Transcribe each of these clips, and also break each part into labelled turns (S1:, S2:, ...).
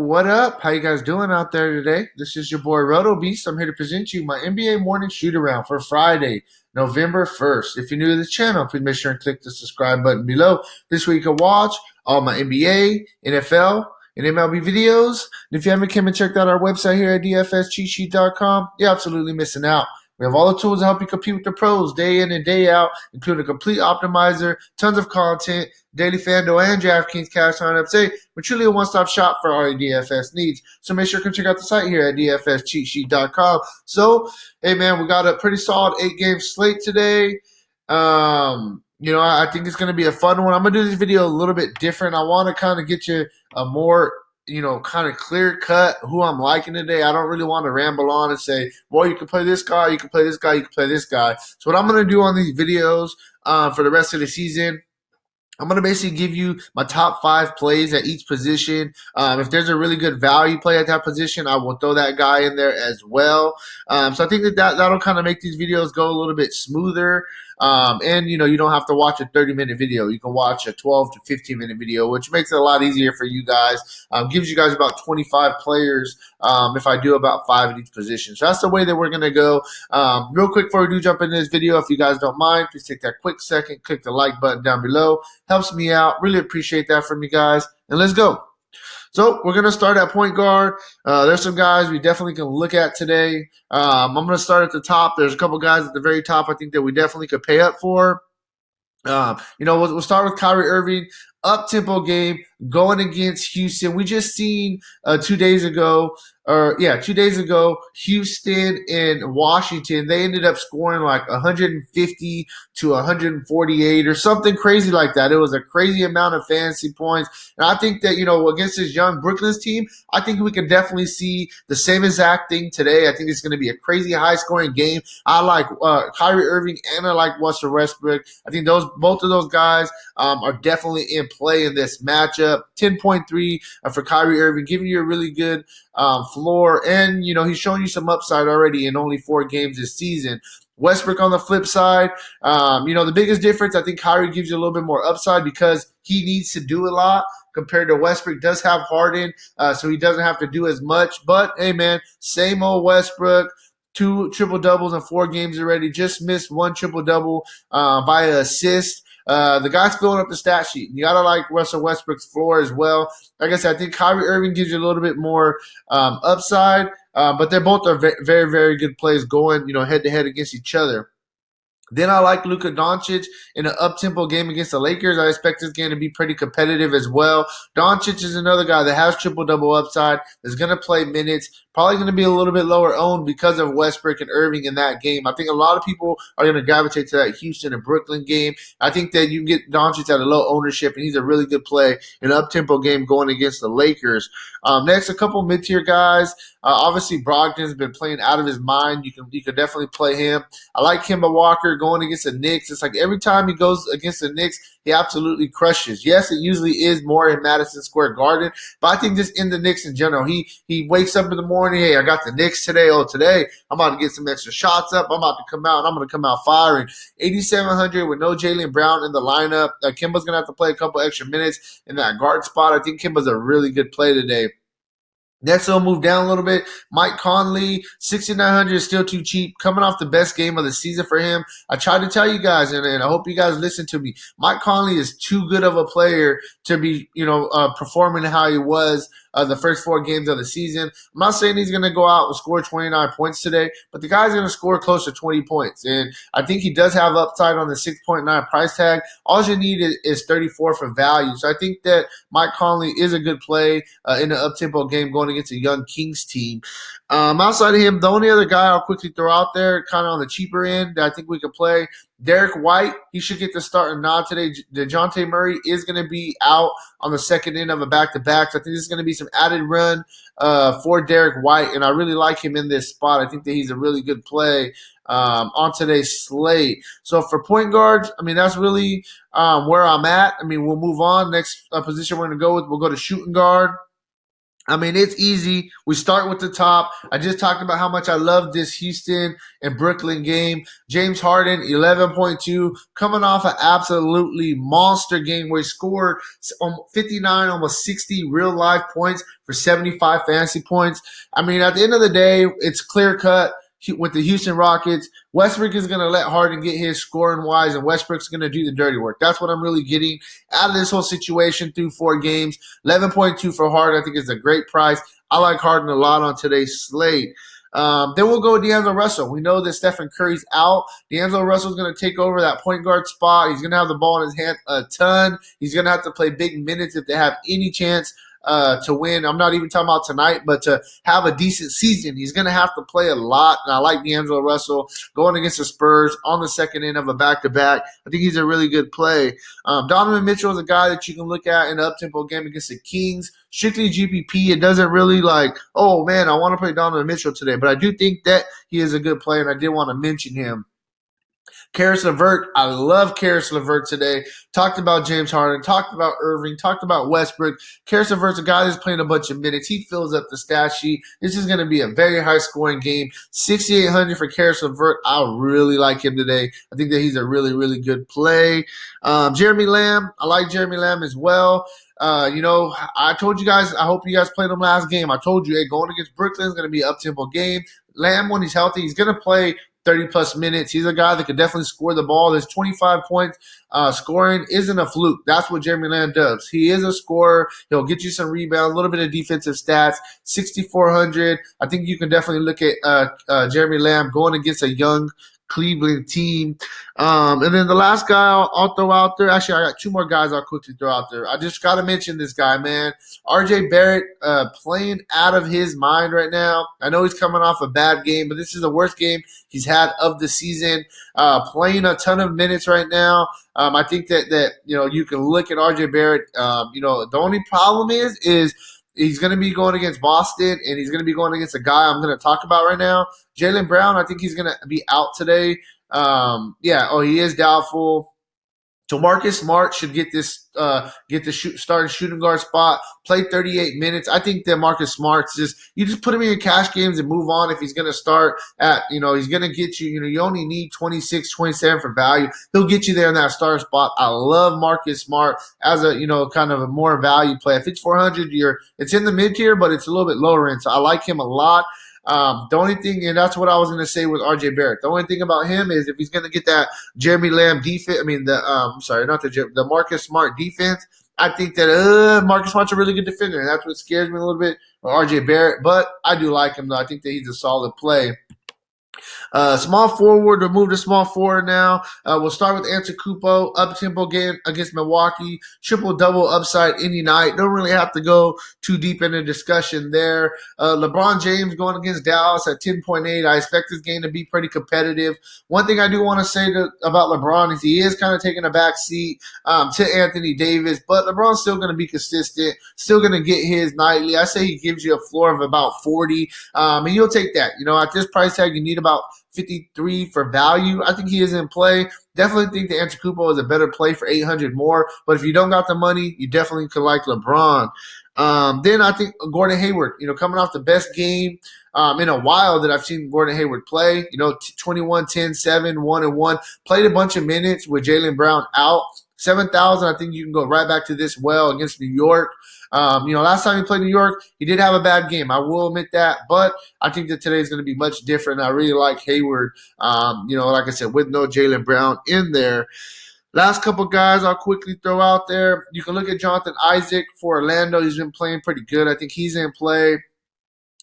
S1: what up? How you guys doing out there today? This is your boy Roto Beast. I'm here to present you my NBA morning shoot around for Friday, November 1st. If you're new to the channel, please make sure and click the subscribe button below. This way you can watch all my NBA, NFL, and MLB videos. And if you haven't come and checked out our website here at dfscheatsheet.com, you're absolutely missing out. We have all the tools to help you compete with the pros day in and day out, including a complete optimizer, tons of content, daily Fanduel and Draftkings cash signups. Hey, we're truly a one-stop shop for all your DFS needs. So make sure to check out the site here at dfscheatsheet.com. So, hey man, we got a pretty solid 8-game slate today. I think it's going to be a fun one. I'm going to do this video a little bit different. I want to kind of get you a more kind of clear cut who I'm liking today. I don't really want to ramble on and say, well, you can play this guy, you can play this guy, you can play this guy. So what I'm going to do on these videos for the rest of the season, I'm going to basically give you my top 5 plays at each position. If there's a really good value play at that position, I will throw that guy in there as well. So I think that'll kind of make these videos go a little bit smoother. And you don't have to watch a 30-minute video. You can watch a 12 to 15-minute video, which makes it a lot easier for you guys. Gives you guys about 25 players if I do about 5 at each position. So that's the way that we're going to go. Real quick before we do jump into this video, if you guys don't mind, please take that quick second, click the like button down below. Helps me out. Really appreciate that from you guys. And let's go. So we're going to start at point guard. There's some guys we definitely can look at today. I'm going to start at the top. There's a couple guys at the very top I think that we definitely could pay up for. We'll start with Kyrie Irving. Up-tempo game going against Houston. We just seen 2 days ago, Houston and Washington. They ended up scoring like 150 to 148 or something crazy like that. It was a crazy amount of fantasy points. And I think that, against this young Brooklyn's team, I think we can definitely see the same exact thing today. I think it's going to be a crazy high-scoring game. I like Kyrie Irving and I like Russell Westbrook. I think both of those guys are definitely in play in this matchup. 10.3 for Kyrie Irving, giving you a really good floor, and he's showing you some upside already in only 4 games this season. Westbrook on the flip side, the biggest difference, I think Kyrie gives you a little bit more upside because he needs to do a lot compared to Westbrook. Does have Harden, so he doesn't have to do as much. But hey, man, same old Westbrook. 2 triple-doubles in 4 games already. Just missed 1 triple-double by an assist. The guy's filling up the stat sheet. You got to like Russell Westbrook's floor as well. Like I said, I think Kyrie Irving gives you a little bit more upside, but they're both very, very good plays going, head-to-head against each other. Then I like Luka Doncic in an up-tempo game against the Lakers. I expect this game to be pretty competitive as well. Doncic is another guy that has triple-double upside, is going to play minutes, probably going to be a little bit lower owned because of Westbrook and Irving in that game. I think a lot of people are going to gravitate to that Houston and Brooklyn game. I think that you can get Doncic at a low ownership, and he's a really good play in an up-tempo game going against the Lakers. Next, a couple mid-tier guys. Obviously, Brogdon's been playing out of his mind. You could definitely play him. I like Kemba Walker going against the Knicks. It's like every time he goes against the Knicks, he absolutely crushes. Yes, it usually is more in Madison Square Garden, but I think just in the Knicks in general, he wakes up in the morning, hey, I got the Knicks today. Oh, today I'm about to get some extra shots up. I'm about to come out, and I'm going to come out firing. 8,700 with no Jaylen Brown in the lineup. Kemba's going to have to play a couple extra minutes in that guard spot. I think Kemba's a really good play today. Next, we'll move down a little bit. Mike Conley, 6,900 is still too cheap. Coming off the best game of the season for him. I tried to tell you guys, and I hope you guys listen to me. Mike Conley is too good of a player to be, performing how he was the first 4 games of the season. I'm not saying he's going to go out and score 29 points today, but the guy's going to score close to 20 points. And I think he does have upside on the 6.9 price tag. All you need is 34 for value. So I think that Mike Conley is a good play in an up-tempo game going against a young Kings team. Outside of him, the only other guy I'll quickly throw out there, kind of on the cheaper end, that I think we could play, Derek White. He should get the start and nod today. DeJounte Murray is going to be out on the second end of a back-to-back. So I think there's going to be some added run for Derek White, and I really like him in this spot. I think that he's a really good play on today's slate. So for point guards, that's really where I'm at. We'll move on. Next position we're going to go with, we'll go to shooting guard. I mean, it's easy. We start with the top. I just talked about how much I love this Houston and Brooklyn game. James Harden, 11.2, coming off an absolutely monster game where he scored 59, almost 60 real life points for 75 fantasy points. I mean, at the end of the day, it's clear cut with the Houston Rockets. Westbrook is going to let Harden get his scoring wise, and Westbrook's going to do the dirty work. That's what I'm really getting out of this whole situation through 4 games. 11.2 for Harden, I think, is a great price. I like Harden a lot on today's slate. Then we'll go with D'Angelo Russell. We know that Stephen Curry's out. D'Angelo Russell's going to take over that point guard spot. He's going to have the ball in his hand a ton. He's going to have to play big minutes if they have any chance to win. I'm not even talking about tonight, but to have a decent season, he's going to have to play a lot. And I like D'Angelo Russell going against the Spurs on the second end of a back-to-back. I think he's a really good play. Donovan Mitchell is a guy that you can look at in an up-tempo game against the Kings. Strictly GPP, it doesn't really like, oh, man, I want to play Donovan Mitchell today. But I do think that he is a good player, and I did want to mention him. Karis LeVert, I love Karis LeVert today. Talked about James Harden, talked about Irving, talked about Westbrook. Karis LeVert's a guy that's playing a bunch of minutes. He fills up the stat sheet. This is going to be a very high-scoring game. 6,800 for Karis LeVert. I really like him today. I think that he's a really, really good play. Jeremy Lamb, I like Jeremy Lamb as well. I told you guys, I hope you guys played him last game. I told you, hey, going against Brooklyn is going to be an up-tempo game. Lamb, when he's healthy, he's going to play 30-plus minutes. He's a guy that could definitely score the ball. There's 25 points. Scoring isn't a fluke. That's what Jeremy Lamb does. He is a scorer. He'll get you some rebounds, a little bit of defensive stats. 6,400. I think you can definitely look at Jeremy Lamb going against a young Cleveland team. And then the last guy I'll throw out there. Actually, I got 2 more guys I'll quickly throw out there. I just got to mention this guy, man. RJ Barrett playing out of his mind right now. I know he's coming off a bad game, but this is the worst game he's had of the season. Playing a ton of minutes right now. I think that you can look at RJ Barrett. The only problem is he's going to be going against Boston, and he's going to be going against a guy I'm going to talk about right now. Jaylen Brown, I think he's going to be out today. He is doubtful. So Marcus Smart should get the starting shooting guard spot, play 38 minutes. I think that Marcus Smart's you just put him in your cash games and move on if he's going to start at, he's going to get you, you only need 26, 27 for value. He'll get you there in that starter spot. I love Marcus Smart as a, kind of a more value play. If it's 400, it's in the mid tier, but it's a little bit lower end. So I like him a lot. The only thing, and that's what I was going to say with RJ Barrett. The only thing about him is if he's going to get that Jeremy Lamb defense, the Marcus Smart defense, I think that Marcus Smart's a really good defender, and that's what scares me a little bit with RJ Barrett. But I do like him, though. I think that he's a solid play. Small forward, we'll move to small forward now. We'll start with Antetokounmpo, up-tempo game against Milwaukee, triple-double upside any night. Don't really have to go too deep into discussion there. LeBron James going against Dallas at 10.8. I expect this game to be pretty competitive. One thing I do want to say about LeBron is he is kind of taking a back seat to Anthony Davis, but LeBron's still going to be consistent, still going to get his nightly. I say he gives you a floor of about 40, and you'll take that. At this price tag, you need about 53 for value. I think he is in play. Definitely think the Antetokounmpo is a better play for 800 more. But if you don't got the money, you definitely could like LeBron. Then I think Gordon Hayward, coming off the best game in a while that I've seen Gordon Hayward play, 21, 10, 7, 1, and 1. Played a bunch of minutes with Jaylen Brown out. 7,000, I think you can go right back to this well against New York. Last time he played New York, he did have a bad game. I will admit that, but I think that today is going to be much different. I really like Hayward, like I said, with no Jaylen Brown in there. Last couple guys I'll quickly throw out there. You can look at Jonathan Isaac for Orlando. He's been playing pretty good. I think he's in play.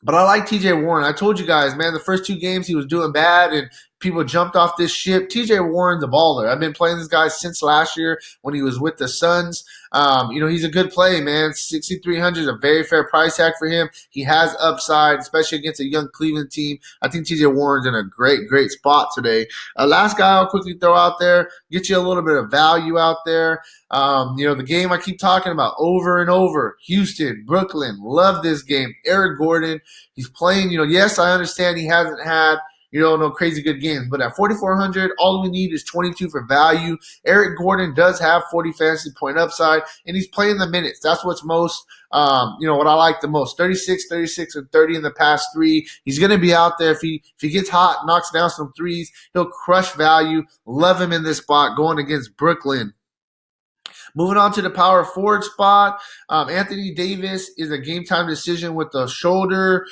S1: But I like TJ Warren. I told you guys, man, the first 2 games he was doing bad and people jumped off this ship. TJ Warren's a baller. I've been playing this guy since last year when he was with the Suns. He's a good play, man. 6,300 is a very fair price tag for him. He has upside, especially against a young Cleveland team. I think TJ Warren's in a great, great spot today. Last guy I'll quickly throw out there, get you a little bit of value out there. The game I keep talking about over and over, Houston, Brooklyn, love this game. Eric Gordon, he's playing, yes, I understand he hasn't had no crazy good games. But at 4,400, all we need is 22 for value. Eric Gordon does have 40 fantasy point upside, and he's playing the minutes. That's what's most what I like the most. 36, 36, and 30 in the past three. He's going to be out there. If he gets hot, knocks down some threes, he'll crush value. Love him in this spot going against Brooklyn. Moving on to the power forward spot, Anthony Davis is a game time decision with the shoulder.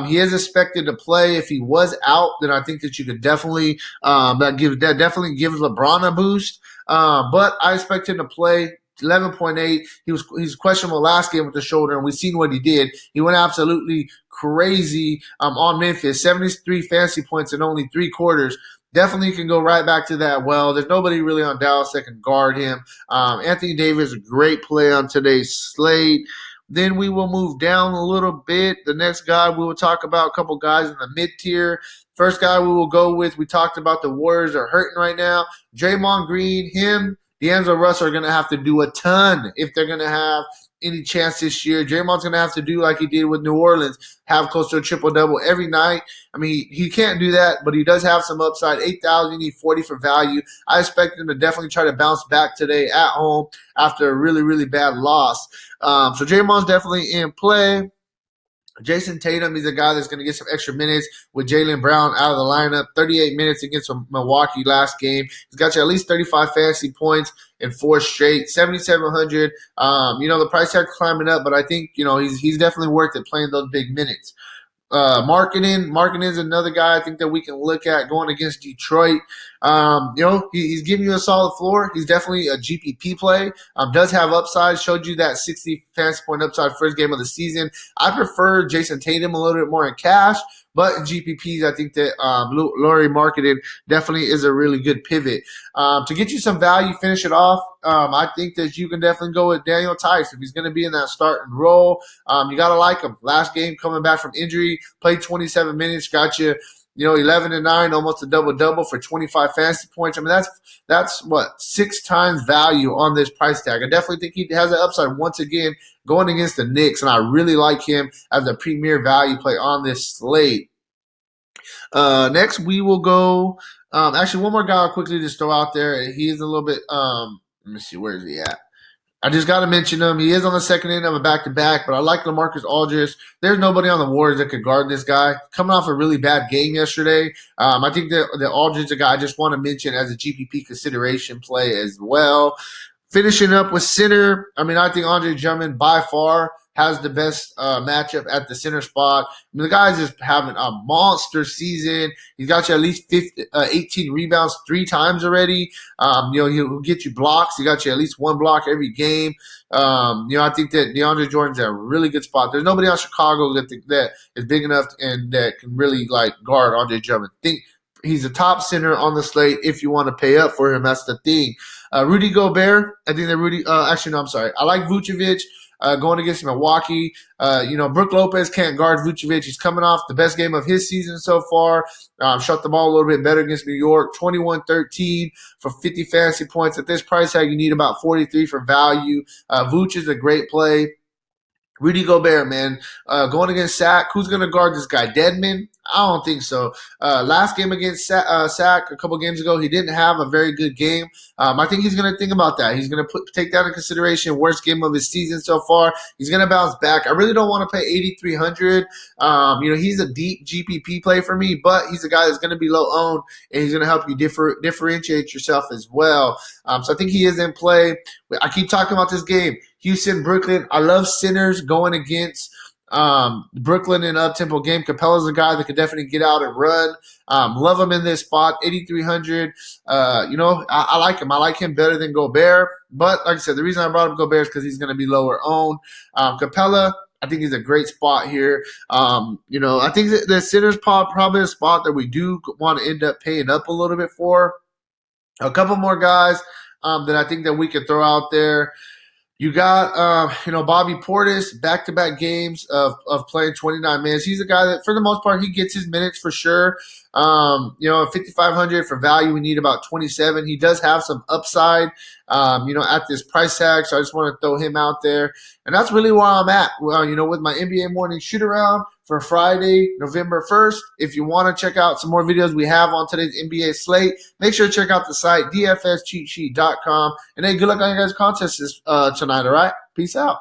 S1: He is expected to play. If he was out, then I think that you could definitely that definitely gives LeBron a boost. But I expect him to play. 11.8. He's questionable last game with the shoulder, and we've seen what he did. He went absolutely crazy on Memphis. 73 fantasy points in only 3 quarters. Definitely can go right back to that. Well, there's nobody really on Dallas that can guard him. Anthony Davis, a great play on today's slate. Then we will move down a little bit. The next guy we will talk about, a couple guys in the mid-tier. First guy we will go with, we talked about the Warriors are hurting right now. Draymond Green, him, D'Angelo Russell are going to have to do a ton if they're going to have any chance this year. Draymond's going to have to do like he did with New Orleans, have close to a triple-double every night. I mean, he can't do that, but he does have some upside. 8,000, you need 40 for value. I expect him to definitely try to bounce back today at home after a really, really bad loss. So Draymond's definitely in play. Jason Tatum, he's a guy that's going to get some extra minutes with Jaylen Brown out of the lineup. 38 minutes against Milwaukee last game. He's got you at least 35 fantasy points in 4 straight. 7,700. The price tag climbing up, but I think he's definitely worth it playing those big minutes. Marketing is another guy I think that we can look at going against Detroit. He's giving you a solid floor. He's definitely a GPP play. Does have upside. Showed you that 60 fantasy point upside first game of the season. I prefer Jason Tatum a little bit more in cash, but in GPPs, I think that Laurie Marketing definitely is a really good pivot. To get you some value, finish it off, I think that you can definitely go with Daniel Tice if he's going to be in that starting role. You got to like him. Last game coming back from injury, played 27 minutes, got you 11 and 9, almost a double-double for 25 fantasy points. I mean, that's what, 6 times value on this price tag. I definitely think he has an upside once again going against the Knicks, and I really like him as a premier value play on this slate. Next, we will go actually, one more guy I'll quickly just throw out there. He is a little bit let me see, where is he at? I just got to mention him. He is on the second end of a back-to-back, but I like LaMarcus Aldridge. There's nobody on the Warriors that could guard this guy. Coming off a really bad game yesterday, I think that Aldridge is a guy I just want to mention as a GPP consideration play as well. Finishing up with center, I think Andre Drummond by far has the best matchup at the center spot. The guy's just having a monster season. He's got you at least 18 rebounds 3 times already. He'll get you blocks. He got you at least 1 block every game. I think that DeAndre Jordan's at a really good spot. There's nobody on Chicago that is big enough and that can really guard Andre Drummond. Think he's a top center on the slate if you want to pay up for him. That's the thing. Rudy Gobert, I think that I like Vucevic. Going against Milwaukee. Brook Lopez can't guard Vucevic. He's coming off the best game of his season so far. Shot the ball a little bit better against New York. 21-13 for 50 fantasy points. At this price tag, you need about 43 for value. Vuce is a great play. Rudy Gobert, man, going against Sack. Who's going to guard this guy? Deadman? I don't think so. Last game against Sack a couple games ago, he didn't have a very good game. I think he's going to think about that. He's going to take that in consideration. Worst game of his season so far. He's going to bounce back. I really don't want to pay 8,300. He's a deep GPP play for me, but he's a guy that's going to be low owned, and he's going to help you differentiate yourself as well. So I think he is in play. I keep talking about this game. Houston, Brooklyn. I love centers going against Brooklyn in an up-tempo game. Capella's a guy that could definitely get out and run. Love him in this spot, 8,300. I like him. I like him better than Gobert. But like I said, the reason I brought up Gobert is because he's going to be lower owned. Capella, I think he's a great spot here. I think that the center's probably a spot that we do want to end up paying up a little bit for. A couple more guys that I think that we could throw out there. You got, Bobby Portis, back-to-back games of playing 29 minutes. He's a guy that, for the most part, he gets his minutes for sure. At 5,500 for value, we need about 27. He does have some upside, at this price tag. So I just want to throw him out there. And that's really where I'm at. Well, with my NBA morning shoot around for Friday, November 1st. If you want to check out some more videos we have on today's NBA slate, make sure to check out the site, dfscheatsheet.com. And hey, good luck on your guys' contests tonight, all right? Peace out.